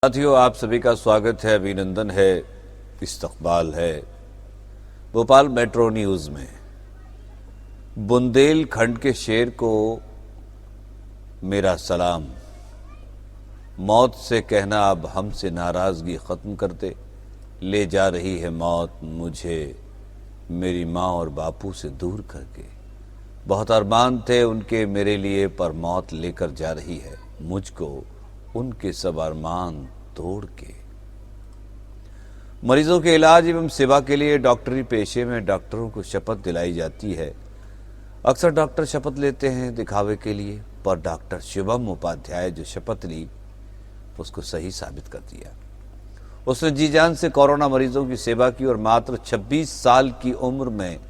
साथियों, आप सभी का स्वागत है, अभिनंदन है, इस्तकबाल है। भोपाल मेट्रो न्यूज में बुंदेलखंड के शेर को मेरा सलाम। मौत से कहना अब हमसे नाराजगी खत्म कर दे। ले जा रही है मौत मुझे मेरी माँ और बापू से दूर करके। बहुत अरमान थे उनके मेरे लिए, पर मौत लेकर जा रही है मुझको उनके सब अरमान तोड़ के। मरीजों के इलाज एवं सेवा के लिए डॉक्टरी पेशे में डॉक्टरों को शपथ दिलाई जाती है। अक्सर डॉक्टर शपथ लेते हैं दिखावे के लिए, पर डॉक्टर शिवम उपाध्याय जो शपथ ली उसको सही साबित कर दिया। उसने जी जान से कोरोना मरीजों की सेवा की और मात्र 26 साल की उम्र में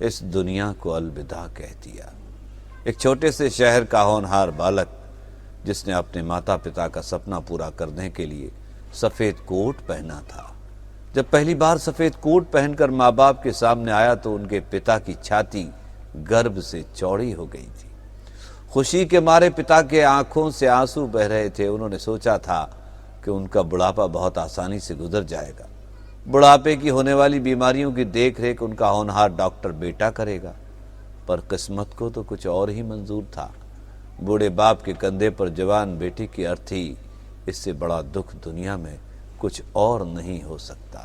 इस दुनिया को अलविदा कह दिया। एक छोटे से शहर का होनहार बालक जिसने अपने माता पिता का सपना पूरा करने के लिए सफेद कोट पहना था। जब पहली बार सफेद कोट पहनकर माँ बाप के सामने आया तो उनके पिता की छाती गर्व से चौड़ी हो गई थी। खुशी के मारे पिता के आंखों से आंसू बह रहे थे। उन्होंने सोचा था कि उनका बुढ़ापा बहुत आसानी से गुजर जाएगा। बुढ़ापे की होने वाली बीमारियों की देखरेख उनका होनहार डॉक्टर बेटा करेगा, पर किस्मत को तो कुछ और ही मंजूर था। बूढ़े बाप के कंधे पर जवान बेटी की अर्थी, इससे बड़ा दुख दुनिया में कुछ और नहीं हो सकता।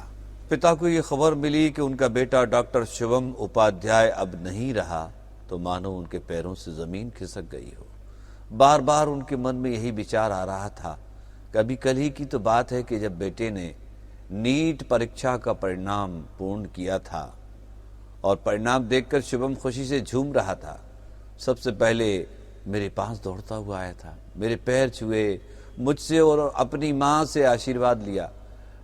पिता को ये खबर मिली कि उनका बेटा डॉक्टर शिवम उपाध्याय अब नहीं रहा तो मानो उनके पैरों से जमीन खिसक गई हो। बार बार उनके मन में यही विचार आ रहा था। कभी कल ही की तो बात है कि जब बेटे ने नीट परीक्षा का परिणाम पूर्ण किया था और परिणाम देखकर शिवम खुशी से झूम रहा था। सबसे पहले मेरे पास दौड़ता हुआ आया था, मेरे पैर छुए, मुझसे और अपनी माँ से आशीर्वाद लिया।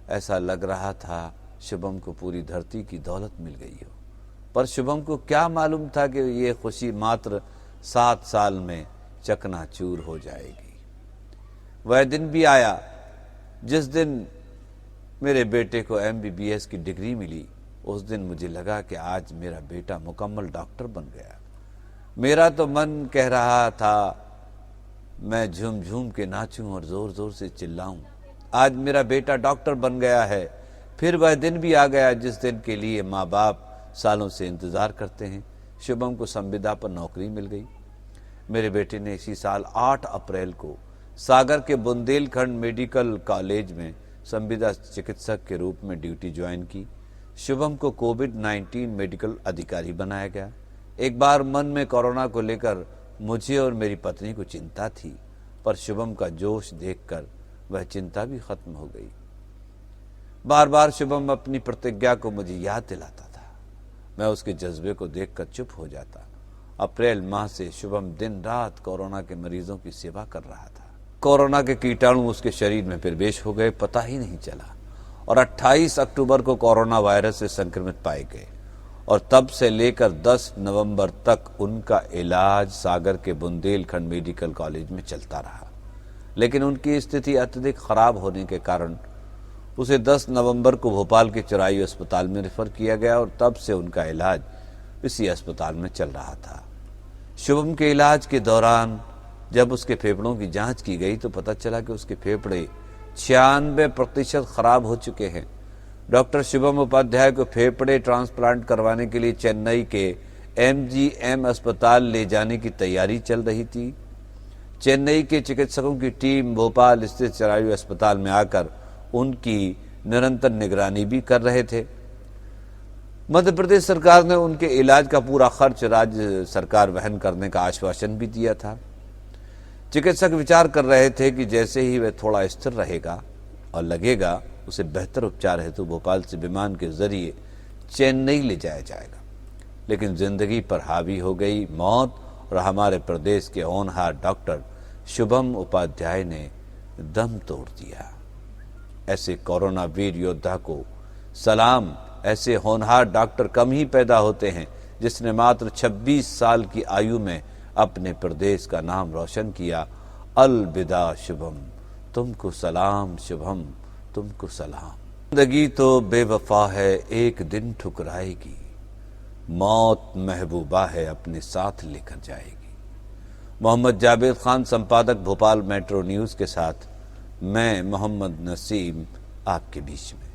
ऐसा लग रहा था शुभम को पूरी धरती की दौलत मिल गई हो। पर शुभम को क्या मालूम था कि ये खुशी मात्र 7 साल में चकनाचूर हो जाएगी। वह दिन भी आया जिस दिन मेरे बेटे को MBBS की डिग्री मिली। उस दिन मुझे लगा कि आज मेरा बेटा मुकम्मल डॉक्टर बन गया। मेरा तो मन कह रहा था मैं झूम झूम के नाचूं और जोर जोर से चिल्लाऊं, आज मेरा बेटा डॉक्टर बन गया है। फिर वह दिन भी आ गया जिस दिन के लिए माँ बाप सालों से इंतजार करते हैं। शुभम को संविदा पर नौकरी मिल गई। मेरे बेटे ने इसी साल 8 अप्रैल को सागर के बुंदेलखंड मेडिकल कॉलेज में संविदा चिकित्सक के रूप में ड्यूटी ज्वाइन की। शुभम को कोविड-19 मेडिकल अधिकारी बनाया गया। एक बार मन में कोरोना को लेकर मुझे और मेरी पत्नी को चिंता थी, पर शुभम का जोश देखकर वह चिंता भी खत्म हो गई। बार बार शुभम अपनी प्रतिज्ञा को मुझे याद दिलाता था। मैं उसके जज्बे को देखकर चुप हो जाता। अप्रैल माह से शुभम दिन रात कोरोना के मरीजों की सेवा कर रहा था। कोरोना के कीटाणु उसके शरीर में प्रवेश हो गए, पता ही नहीं चला, और 28 अक्टूबर को कोरोना वायरस से संक्रमित पाए गए और तब से लेकर 10 नवंबर तक उनका इलाज सागर के बुंदेलखंड मेडिकल कॉलेज में चलता रहा। लेकिन उनकी स्थिति अत्यधिक खराब होने के कारण उसे 10 नवंबर को भोपाल के चिरायु अस्पताल में रेफर किया गया और तब से उनका इलाज इसी अस्पताल में चल रहा था। शुभम के इलाज के दौरान जब उसके फेफड़ों की जांच की गई तो पता चला कि उसके फेफड़े 96% खराब हो चुके हैं। डॉक्टर शिवम उपाध्याय को फेफड़े ट्रांसप्लांट करवाने के लिए चेन्नई के MGM अस्पताल ले जाने की तैयारी चल रही थी। चेन्नई के चिकित्सकों की टीम भोपाल स्थित चिरायु अस्पताल में आकर उनकी निरंतर निगरानी भी कर रहे थे। मध्य प्रदेश सरकार ने उनके इलाज का पूरा खर्च राज्य सरकार वहन करने का आश्वासन भी दिया था। चिकित्सक विचार कर रहे थे कि जैसे ही वह थोड़ा स्थिर रहेगा और लगेगा उसे बेहतर उपचार हेतु भोपाल से विमान के जरिए चेन्नई ले जाया जाएगा। लेकिन जिंदगी पर हावी हो गई मौत और हमारे प्रदेश के होनहार डॉक्टर शुभम उपाध्याय ने दम तोड़ दिया। ऐसे कोरोना वीर योद्धा को सलाम। ऐसे होनहार डॉक्टर कम ही पैदा होते हैं जिसने मात्र 26 साल की आयु में अपने प्रदेश का नाम रोशन किया। अलविदा शुभम, तुमको सलाम शुभम, तुमको सलाम। जिंदगी तो बेवफा है, एक दिन ठुकराएगी, मौत महबूबा है अपने साथ लेकर जाएगी। मोहम्मद जावेद खान, संपादक, भोपाल मेट्रो न्यूज के साथ मैं मोहम्मद नसीम आपके बीच में।